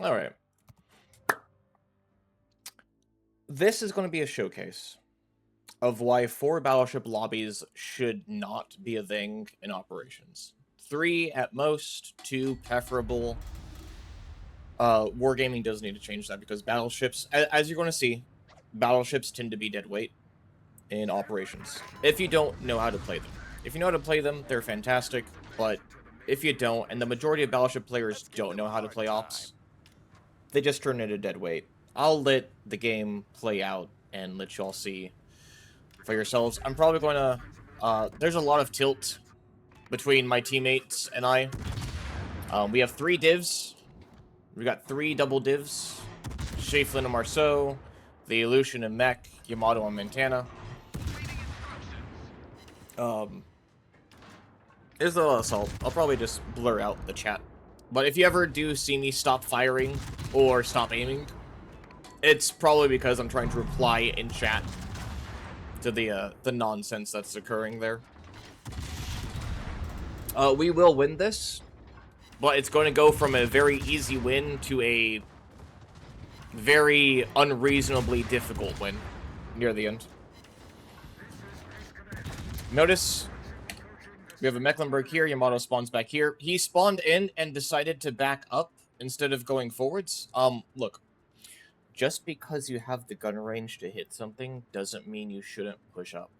Alright. This is going to be a showcase of why 4 battleship lobbies should not be a thing in operations. 3 at most, 2 preferable. Wargaming does need to change that because battleships, as you're going to see, battleships tend to be dead weight in operations. If you don't know how to play them. If you know how to play them, they're fantastic, but if you don't, and the majority of battleship players don't know how to play ops, they just turn into dead weight. I'll let the game play out and let y'all see for yourselves. I'm probably going to... there's a lot of tilt between my teammates and I. We have 3 divs. We got 3 double divs. Shaflin and Marceau, the Aleutian and Mech, Yamato and Montana. There's a lot of assault. I'll probably just blur out the chat. But if you ever do see me stop firing or stop aiming, it's probably because I'm trying to reply in chat to the nonsense that's occurring there. We will win this, but it's going to go from a very easy win to a very unreasonably difficult win near the end. Notice we have a Mecklenburg here. Yamato spawns back here. He spawned in and decided to back up instead of going forwards. Look, just because you have the gun range to hit something doesn't mean you shouldn't push up.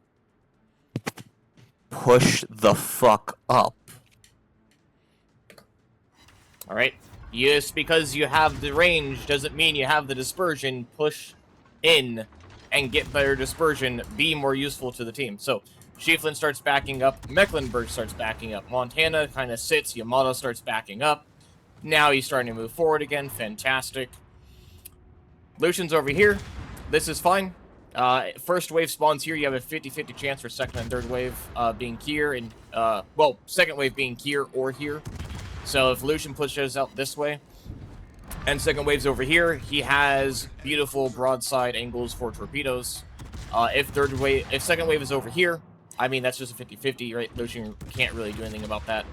Push the fuck up. Alright? Just because you have the range doesn't mean you have the dispersion. Push in and get better dispersion. Be more useful to the team. So, Shaflin starts backing up. Mecklenburg starts backing up. Montana kind of sits. Yamato starts backing up. Now he's starting to move forward again. Fantastic. Lucian's over here. This is fine. First wave spawns here. You have a 50-50 chance for second and third wave being here. And, well, second wave being here or here. So if Lucian pushes out this way, and second wave's over here, he has beautiful broadside angles for torpedoes. If second wave is over here, I mean, that's just a 50-50, right? Lucian can't really do anything about that.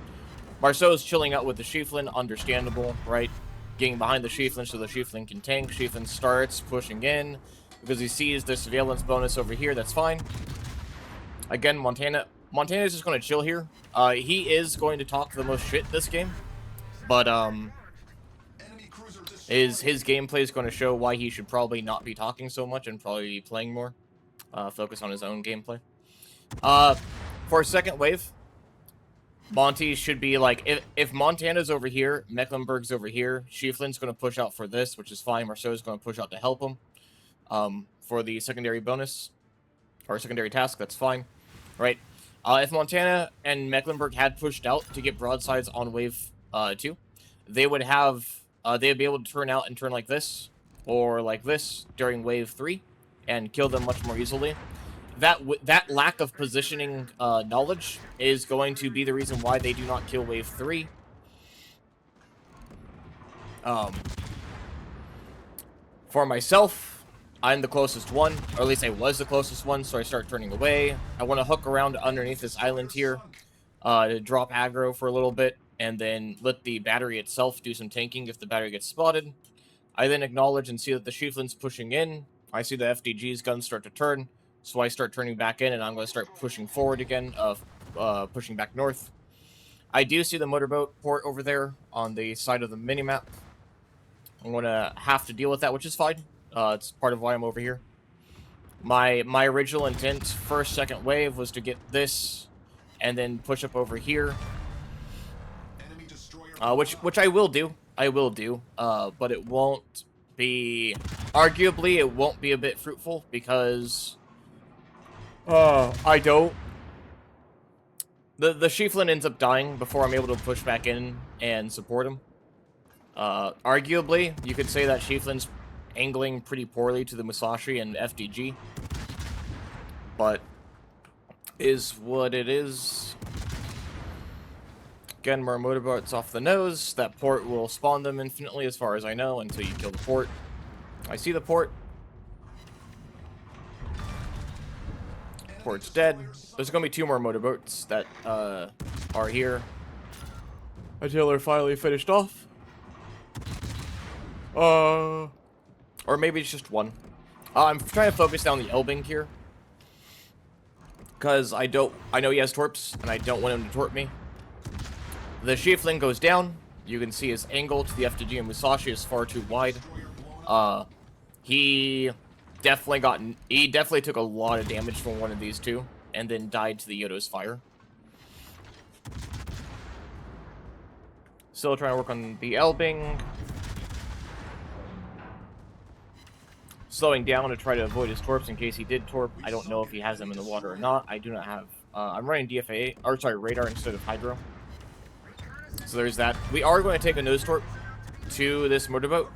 Marceau's chilling out with the Shaflin, understandable, right? Getting behind the Shaflin so the Shaflin can tank. Shaflin starts pushing in because he sees the surveillance bonus over here. That's fine. Again, Montana is just going to chill here. He is going to talk the most shit this game, but his gameplay is going to show why he should probably not be talking so much and probably be playing more. Focus on his own gameplay. For second wave, Monty should be like, if Montana's over here, Mecklenburg's over here, Shaflin's going to push out for this, which is fine. Marceau's going to push out to help him for the secondary bonus, or secondary task, that's fine, right? If Montana and Mecklenburg had pushed out to get broadsides on wave 2, they would have, they'd be able to turn out and turn like this, or like this during wave 3, and kill them much more easily. That lack of positioning knowledge is going to be the reason why they do not kill wave 3. For myself, I'm the closest one, or at least I was the closest one, so I start turning away. I want to hook around underneath this island here to drop aggro for a little bit, and then let the battery itself do some tanking if the battery gets spotted. I then acknowledge and see that the Shaflin's pushing in. I see the FDG's guns start to turn, so I start turning back in, and I'm going to start pushing forward again, pushing back north. I do see the motorboat port over there on the side of the minimap. I'm going to have to deal with that, which is fine. It's part of why I'm over here. My original intent, first, second wave, was to get this, and then push up over here. Which I will do. But it won't be... Arguably, it won't be a bit fruitful, because... I don't. The Shaflin ends up dying before I'm able to push back in and support him. Arguably, you could say that Shaflin's angling pretty poorly to the Musashi and FDG. But is what it is. Again, more motorboats off the nose. That port will spawn them infinitely as far as I know until you kill the port. I see the port. Port's dead. There's going to be 2 more motorboats that are here until they're finally finished off. Or maybe it's just one. I'm trying to focus down the Elbing here. Because I know he has torps, and I don't want him to torp me. The Schiefling goes down. You can see his angle to the FTG and Musashi is far too wide. He definitely took a lot of damage from one of these two, and then died to the Yodo's fire. Still trying to work on the Elbing. Slowing down to try to avoid his torps in case he did torp. I don't know if he has them in the water or not. I do not have. I'm running DFA, or sorry, radar instead of hydro. So there's that. We are going to take a nose torp to this motorboat.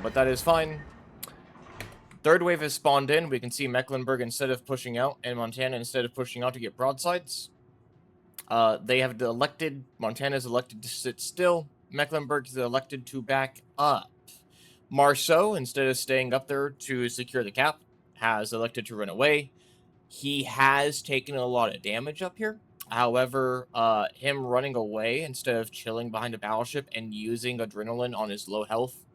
But that is fine. Third wave has spawned in. We can see Mecklenburg instead of pushing out, and Montana instead of pushing out to get broadsides. They have elected. Montana's elected to sit still. Mecklenburg is elected to back up. Marceau, instead of staying up there to secure the cap, has elected to run away. He has taken a lot of damage up here. However, him running away instead of chilling behind a battleship and using adrenaline on his low health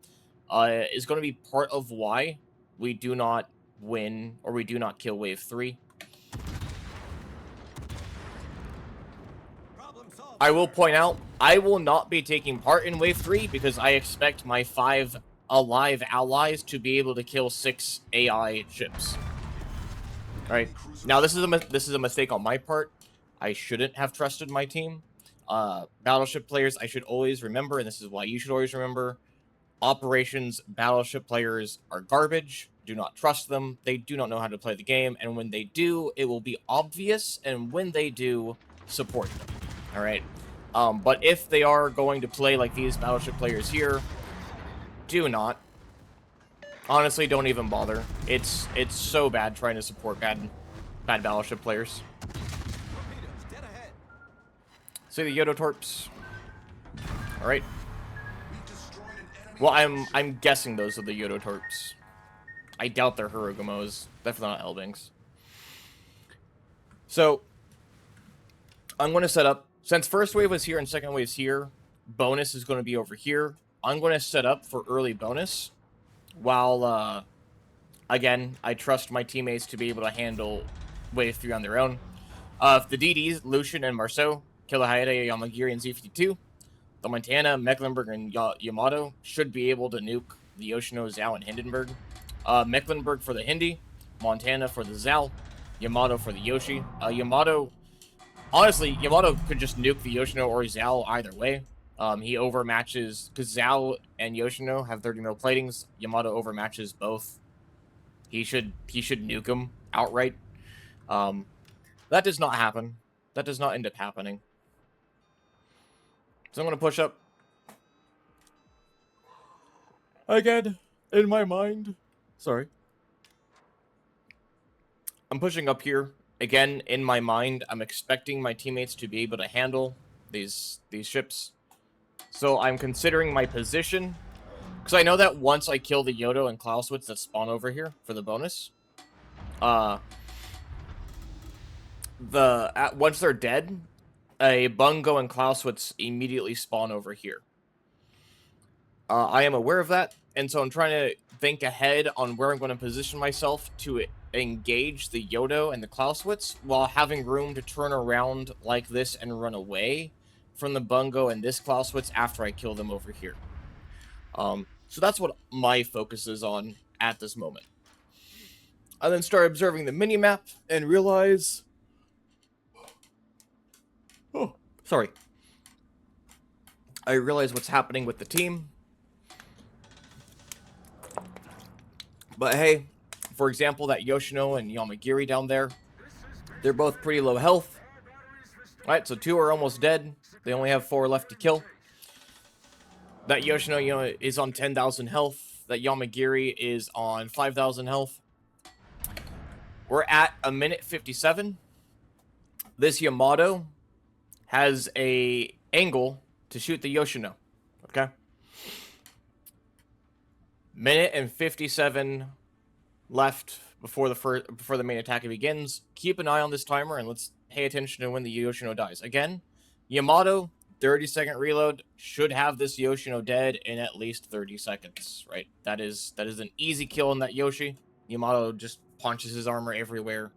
is going to be part of why we do not win or we do not kill Wave 3. I will point out, I will not be taking part in Wave 3 because I expect my 5 alive allies to be able to kill 6 AI ships. Alright, now this is a mistake on my part. I shouldn't have trusted my team. Battleship players, I should always remember, and this is why you should always remember, operations battleship players are garbage. Do not trust them. They do not know how to play the game, and when they do, it will be obvious, and when they do, support them. Alright, but if they are going to play like these battleship players here, do not. Honestly, don't even bother. It's so bad trying to support bad battleship players. See the Yodo torps. Alright. Well, I'm guessing those are the Yodo torps. I doubt they're Hirugamos. Definitely not Elbings. So, I'm going to set up, since first wave was here and second wave's here, bonus is going to be over here. I'm going to set up for early bonus, while, again, I trust my teammates to be able to handle wave 3 on their own. If the DDs, Lucian and Marceau, kill the Hayate, Yamagiri, and Z52, the Montana, Mecklenburg, and Yamato should be able to nuke the Yoshino, Zhao, and Hindenburg. Mecklenburg for the Hindi, Montana for the Zhao, Yamato for the Yoshi. Honestly, Yamato could just nuke the Yoshino or Zhao either way. He overmatches, because Zhao and Yoshino have 30 mil platings. Yamato overmatches both. He should nuke him outright. That does not happen. That does not end up happening. So I'm going to push up. Again, in my mind. Sorry. I'm pushing up here. Again, in my mind, I'm expecting my teammates to be able to handle these ships. So I'm considering my position. Because I know that once I kill the Yodo and Clausewitz that spawn over here for the bonus, once they're dead, a Bungo and Clausewitz immediately spawn over here. I am aware of that, and so I'm trying to think ahead on where I'm going to position myself to engage the Yodo and the Clausewitz while having room to turn around like this and run away from the Bungo and this Clausewitz after I kill them over here. So that's what my focus is on at this moment. I then start observing the minimap and realize... Oh, sorry. I realize what's happening with the team. But hey, for example, that Yoshino and Yamagiri down there, they're both pretty low health. Alright, so 2 are almost dead. They only have 4 left to kill. That Yoshino, is on 10,000 health. That Yamagiri is on 5,000 health. We're at 1:57. This Yamato has a angle to shoot the Yoshino. Okay? 1:57 left before the main attack begins. Keep an eye on this timer and let's pay attention to when the Yoshino dies. Again, Yamato 30-second reload should have this Yoshino dead in at least 30 seconds, right? That is an easy kill on that Yoshi. Yamato just punches his armor everywhere.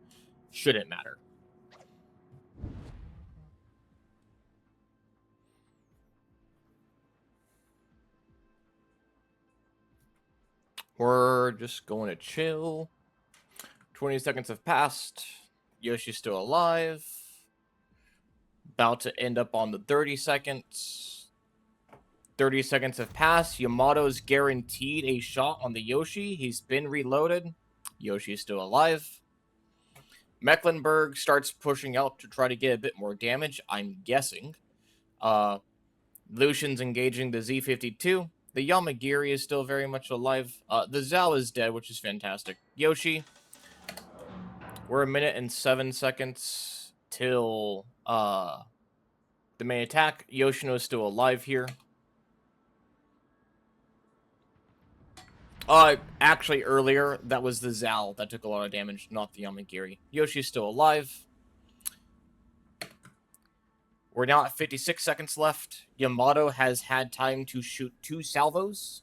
Shouldn't matter. We're just going to chill. 20 seconds have passed. Yoshi's still alive. About to end up on the 30 seconds. 30 seconds have passed. Yamato's guaranteed a shot on the Yoshi. He's been reloaded. Yoshi's still alive. Mecklenburg starts pushing out to try to get a bit more damage, I'm guessing. Lucian's engaging the Z-52. The Yamagiri is still very much alive. The Zal is dead, which is fantastic. Yoshi, we're 1 minute and 7 seconds till the main attack. Yoshino is still alive here. Actually, earlier, that was the Zal that took a lot of damage, not the Yamagiri. Yoshi's still alive. We're now at 56 seconds left. Yamato has had time to shoot 2 salvos.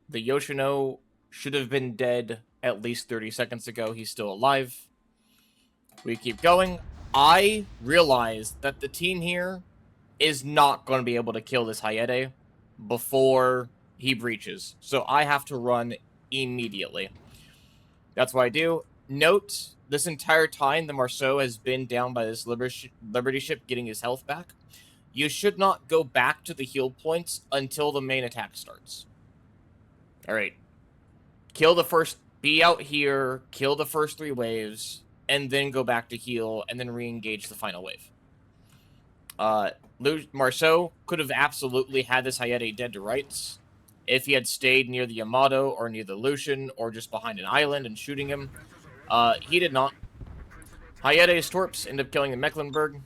The Yoshino should have been dead at least 30 seconds ago. He's still alive. We keep going. I realize that the team here is not going to be able to kill this Hayate before he breaches. So I have to run immediately. That's what I do. Note, this entire time, the Marceau has been down by this Liberty ship getting his health back. You should not go back to the heal points until the main attack starts. Alright. Kill the first... Be out here, kill the first 3 waves, and then go back to heal, and then re-engage the final wave. Marceau could have absolutely had this Hayate dead to rights if he had stayed near the Yamato or near the Lucian or just behind an island and shooting him. He did not. Hayate's Torps ended up killing the Mecklenburg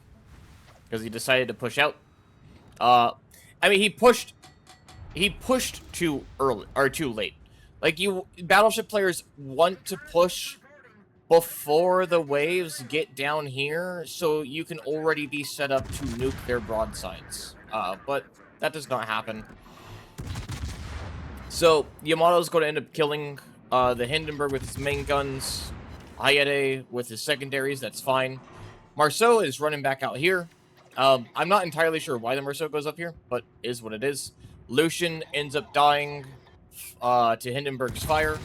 because he decided to push out. I mean, he pushed too early or too late. Like, Battleship players want to push before the waves get down here, so you can already be set up to nuke their broadsides. But that does not happen. So, Yamato's going to end up killing the Hindenburg with his main guns, Hayate with his secondaries, that's fine. Marceau is running back out here. I'm not entirely sure why the Marceau goes up here, but is what it is. Lucian ends up dying to Hindenburg's fire.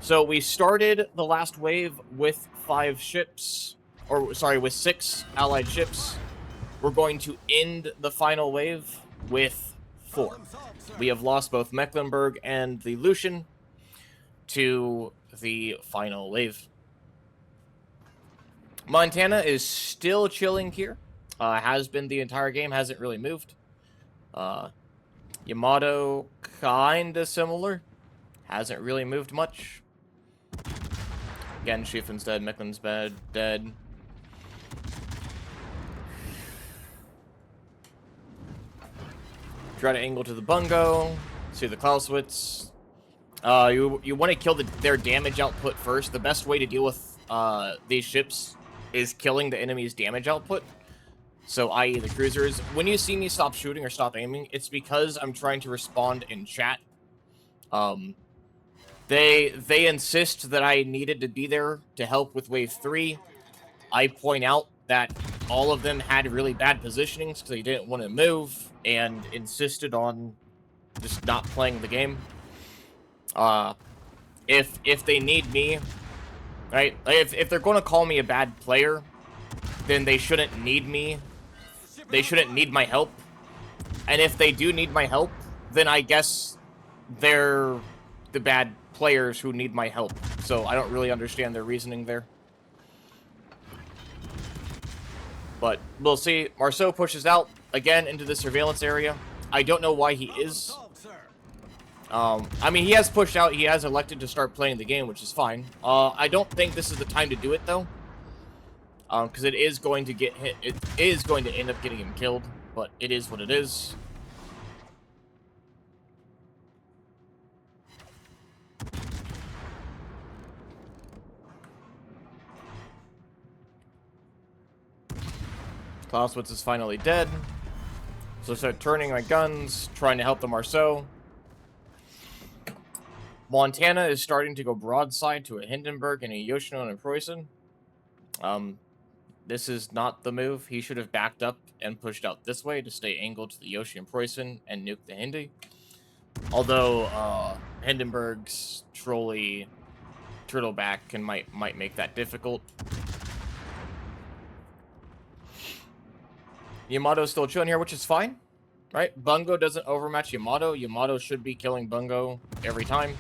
So we started the last wave with 5 ships, or sorry, with 6 allied ships. We're going to end the final wave with 4. We have lost both Mecklenburg and the Lucian to the final wave. Montana is still chilling here. Has been the entire game, hasn't really moved. Yamato, kinda similar. Hasn't really moved much. Again, Schieffel's dead, Mecklen's dead. Try to angle to the Bungo. See the Clausewitz. You want to kill their damage output first. The best way to deal with these ships is killing the enemy's damage output. So, i.e. the cruisers. When you see me stop shooting or stop aiming, it's because I'm trying to respond in chat. They insist that I needed to be there to help with Wave 3. I point out that all of them had really bad positionings because they didn't want to move and insisted on just not playing the game. If they need me, right? Like if they're going to call me a bad player, then they shouldn't need me. They shouldn't need my help. And if they do need my help, then I guess they're the bad players who need my help. So I don't really understand their reasoning there. But we'll see. Marceau pushes out again into the surveillance area. I don't know why he is. I mean, he has pushed out. He has elected to start playing the game, which is fine. I don't think this is the time to do it, though. Because it is going to get hit. It is going to end up getting him killed. But it is what it is. Clausewitz is finally dead. So I start turning my guns, trying to help the Marceau. Montana is starting to go broadside to a Hindenburg and a Yoshino and a Preußen. This is not the move. He should have backed up and pushed out this way to stay angled to the Yoshi and Preußen and nuke the Hindi. Although Hindenburg's trolley turtleback might make that difficult. Yamato's still chilling here, which is fine, right? Bungo doesn't overmatch Yamato. Yamato should be killing Bungo every time.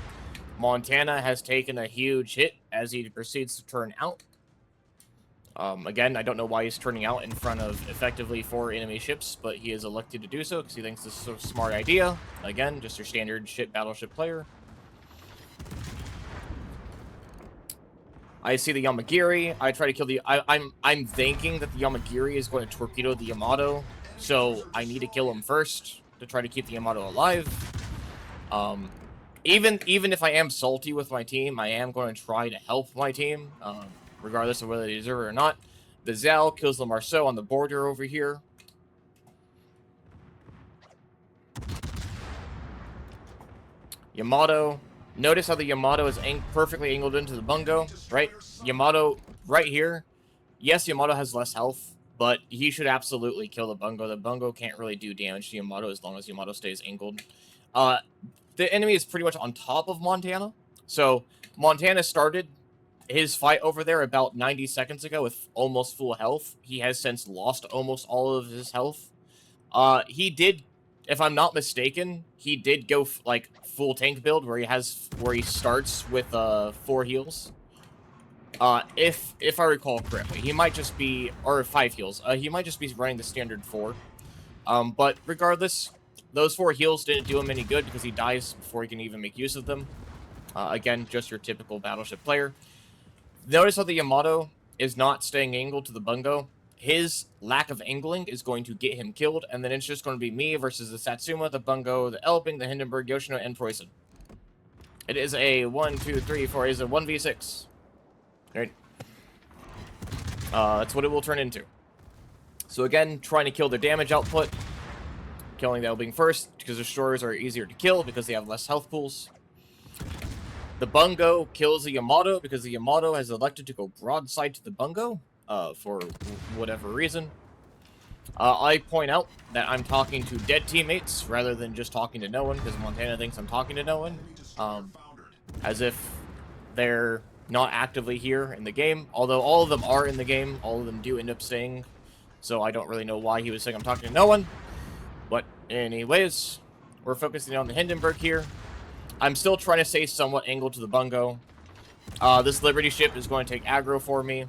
Montana has taken a huge hit as he proceeds to turn out. Again, I don't know why he's turning out in front of effectively 4 enemy ships, but he is elected to do so because he thinks this is a smart idea. Again, just your standard battleship player. I see the Yamagiri. I try to kill the... I'm thinking that the Yamagiri is going to torpedo the Yamato, so I need to kill him first to try to keep the Yamato alive. Even if I am salty with my team, I am going to try to help my team. Regardless of whether they deserve it or not. The Zal kills the Marceau on the border over here. Yamato. Notice how the Yamato is perfectly angled into the Bungo, right? Yamato right here. Yes, Yamato has less health, but he should absolutely kill the Bungo. The Bungo can't really do damage to Yamato as long as Yamato stays angled. The enemy is pretty much on top of Montana. So Montana started his fight over there about 90 seconds ago with almost full health. He has since lost almost all of his health. He did, if I'm not mistaken, he did go like full tank build where he starts with 4 heals. If I recall correctly, he might just be, or 5 heals. He might just be running the standard 4. But regardless, those 4 heals didn't do him any good because he dies before he can even make use of them. Again, just your typical battleship player. Notice how the Yamato is not staying angled to the Bungo. His lack of angling is going to get him killed, and then it's just going to be me versus the Satsuma, the Bungo, the Elbing, the Hindenburg, Yoshino, and Preußen. It is a 1, 2, 3, 4. It is a 1v6. Right? That's what it will turn into. So again, trying to kill their damage output. Killing the Elbing first, because destroyers are easier to kill because they have less health pools. The Bungo kills the Yamato because the Yamato has elected to go broadside to the Bungo for whatever reason. I point out that I'm talking to dead teammates rather than just talking to no one because Montana thinks I'm talking to no one. As if they're not actively here in the game. Although all of them are in the game. All of them do end up staying. So I don't really know why he was saying I'm talking to no one. But anyways, we're focusing on the Hindenburg here. I'm still trying to stay somewhat angled to the Bungo. This Liberty ship is going to take aggro for me.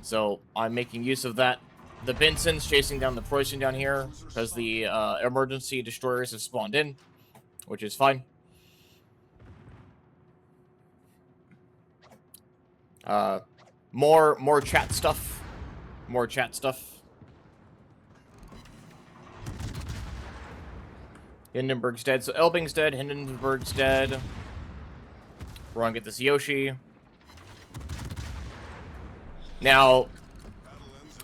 So I'm making use of that. The Benson's chasing down the Preußen down here because the emergency destroyers have spawned in, which is fine. More chat stuff. More chat stuff. Hindenburg's dead, so Elbing's dead, Hindenburg's dead. We're gonna get this Yoshi. Now,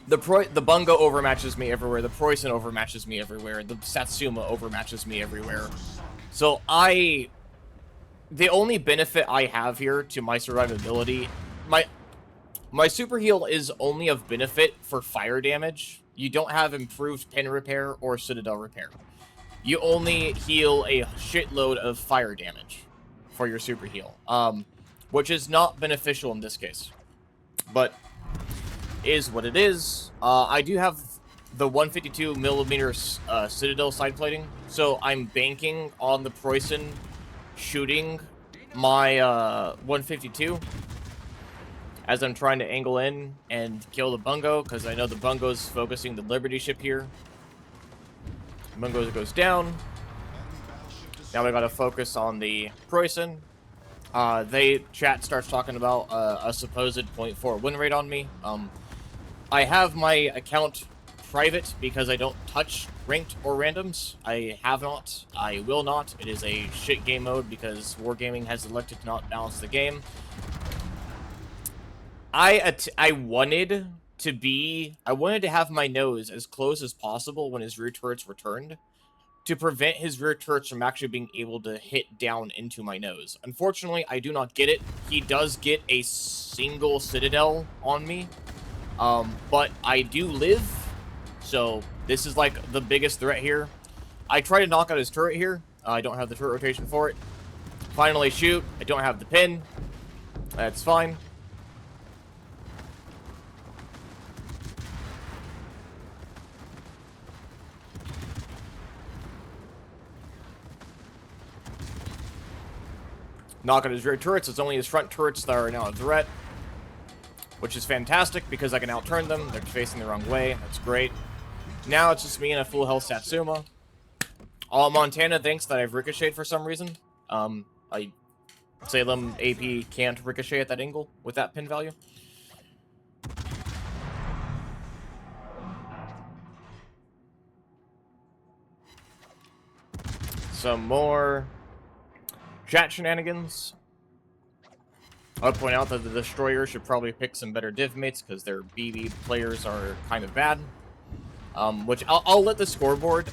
the Bungo overmatches me everywhere, the Preußen overmatches me everywhere, the Satsuma overmatches me everywhere. So the only benefit I have here to my survivability, my super heal is only of benefit for fire damage. You don't have improved pin repair or citadel repair. You only heal a shitload of fire damage for your super heal, which is not beneficial in this case, but is what it is. I do have the 152 millimeter citadel side plating, so I'm banking on the Preußen shooting my 152 as I'm trying to angle in and kill the Bungo, because I know the Bungo's focusing the Liberty ship here. Bungo goes down. Now we gotta focus on the Preußen. Chat starts talking about a supposed 0.4 win rate on me. I have my account private because I don't touch ranked or randoms. I have not. I will not. It is a shit game mode because Wargaming has elected to not balance the game. I wanted I wanted to have my nose as close as possible when his rear turrets returned, to prevent his rear turrets from actually being able to hit down into my nose. Unfortunately, I do not get it. He does get a single citadel on me, but I do live, so this is like the biggest threat here. I try to knock out his turret here. I don't have the turret rotation for it. Finally shoot. I don't have the pin. That's fine. Knock out his rear turrets. It's only his front turrets that are now a threat, which is fantastic because I can outturn them. They're facing the wrong way. That's great. Now it's just me and a full health Satsuma. Montana thinks that I've ricocheted for some reason. Salem AP can't ricochet at that angle with that pin value. Some more chat shenanigans. I would point out that the Destroyer should probably pick some better div mates because their BB players are kind of bad. Which I'll let the scoreboard.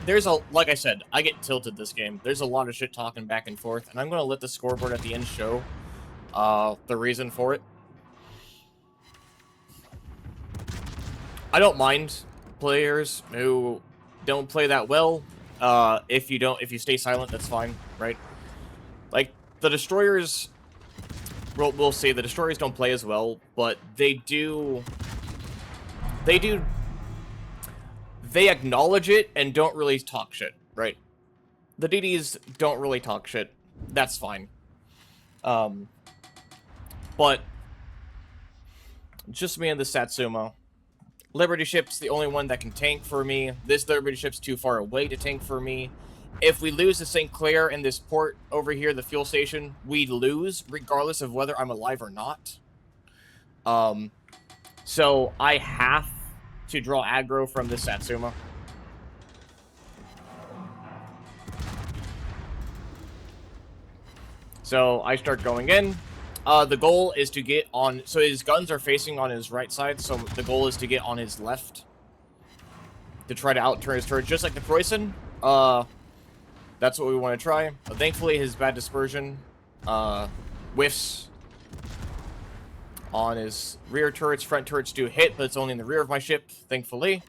There's a, like I said, I get tilted this game. There's a lot of shit talking back and forth, and I'm gonna let the scoreboard at the end show the reason for it. I don't mind players who don't play that well. If you stay silent, that's fine, right? Like the Destroyers, we'll say the Destroyers don't play as well, but they acknowledge it and don't really talk shit, right? The DDs don't really talk shit. That's fine. But just me and the Satsuma. Liberty ship's the only one that can tank for me. This Liberty ship's too far away to tank for me. If we lose the St. Clair and this port over here, the fuel station, we lose regardless of whether I'm alive or not. So I have to draw aggro from this Satsuma. So I start going in. The goal is to get on... So his guns are facing on his right side, so the goal is to get on his left. To try to outturn his turret, just like the Preußen. That's what we want to try. But thankfully, his bad dispersion whiffs on his rear turrets. Front turrets do hit, but it's only in the rear of my ship, thankfully.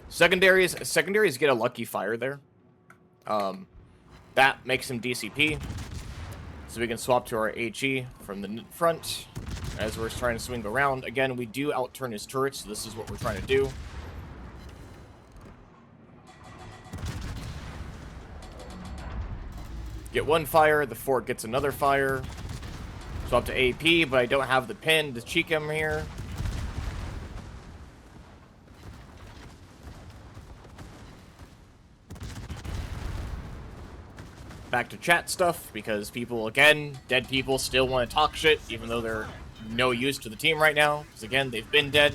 Secondaries get a lucky fire there. That makes him DCP. So we can swap to our HE from the front as we're trying to swing around. Again, we do outturn his turrets, so this is what we're trying to do. Get one fire, the fort gets another fire. Swap to AP, but I don't have the pin to cheek him here. Back to chat stuff, because people, again, dead people still want to talk shit, even though they're no use to the team right now. Because, again, they've been dead.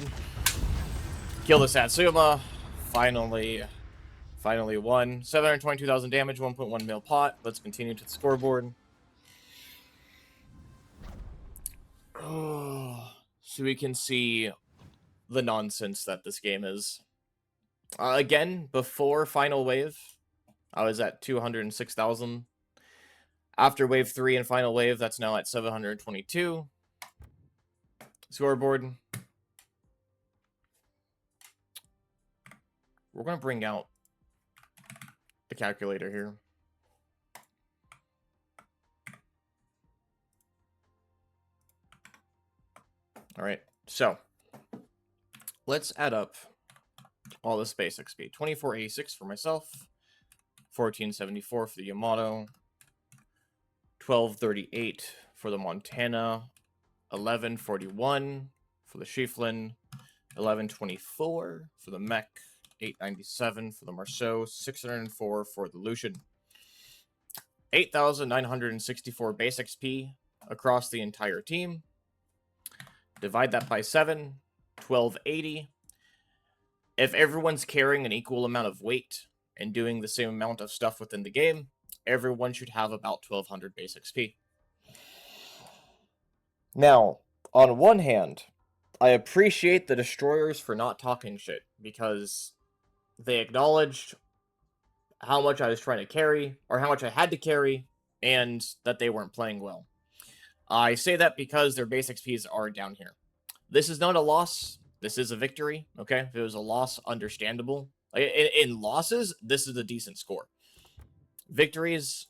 Kill the Satsuma. Finally won. 722,000 damage, 1.1 mil pot. Let's continue to the scoreboard. Oh, so we can see the nonsense that this game is. Again, before Final Wave, I was at 206,000. After Wave 3 and Final Wave, that's now at 722. Scoreboard. We're going to bring out the calculator here. All right, so let's add up all this base XP. 2486 for myself, 1474 for the Yamato, 1238 for the Montana, 1141 for the Schieffelin, 1124 for the Mech, 897 for the Marceau, 604 for the Lucian. 8,964 base XP across the entire team. Divide that by 7, 1280. If everyone's carrying an equal amount of weight and doing the same amount of stuff within the game, everyone should have about 1,200 base XP. Now, On one hand, I appreciate the destroyers for not talking shit, because they acknowledged how much I was trying to carry, or how much I had to carry, and that they weren't playing well. I say that because their base XPs are down here. This is not a loss. This is a victory, okay? If it was a loss, understandable. In losses, this is a decent score. Victories,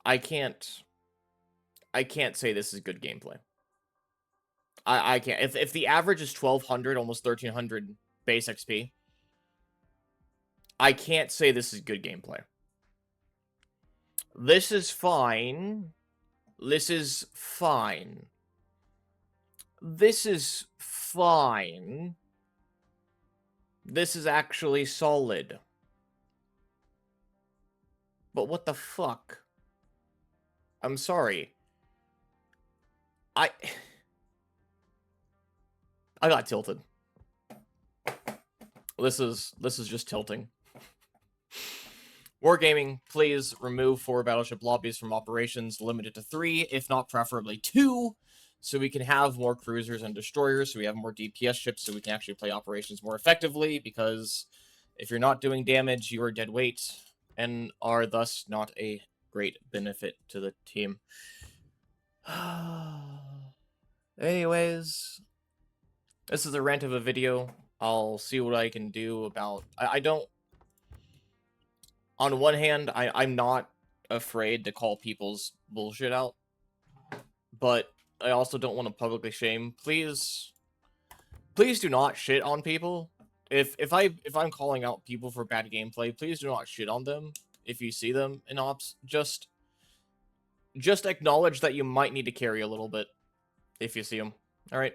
I can't say this is good gameplay. I can't. If the average is 1,200, almost 1,300 base XP, I can't say this is good gameplay. This is fine. This is fine. This is fine. This is actually solid. But what the fuck? I'm sorry. I got tilted. This is just tilting. Wargaming, please remove 4 battleship lobbies from operations, limited to 3, if not preferably 2, so we can have more cruisers and destroyers, so we have more DPS ships, so we can actually play operations more effectively, because if you're not doing damage, you are dead weight, and are thus not a great benefit to the team. Anyways, this is a rant of a video. I'll see what I can do about... I don't... On one hand, I'm not afraid to call people's bullshit out, but I also don't want to publicly shame. Please do not shit on people. If I'm calling out people for bad gameplay, please do not shit on them. If you see them in ops, just acknowledge that you might need to carry a little bit if you see them. All right.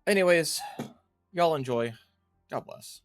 Anyways, y'all enjoy. God bless.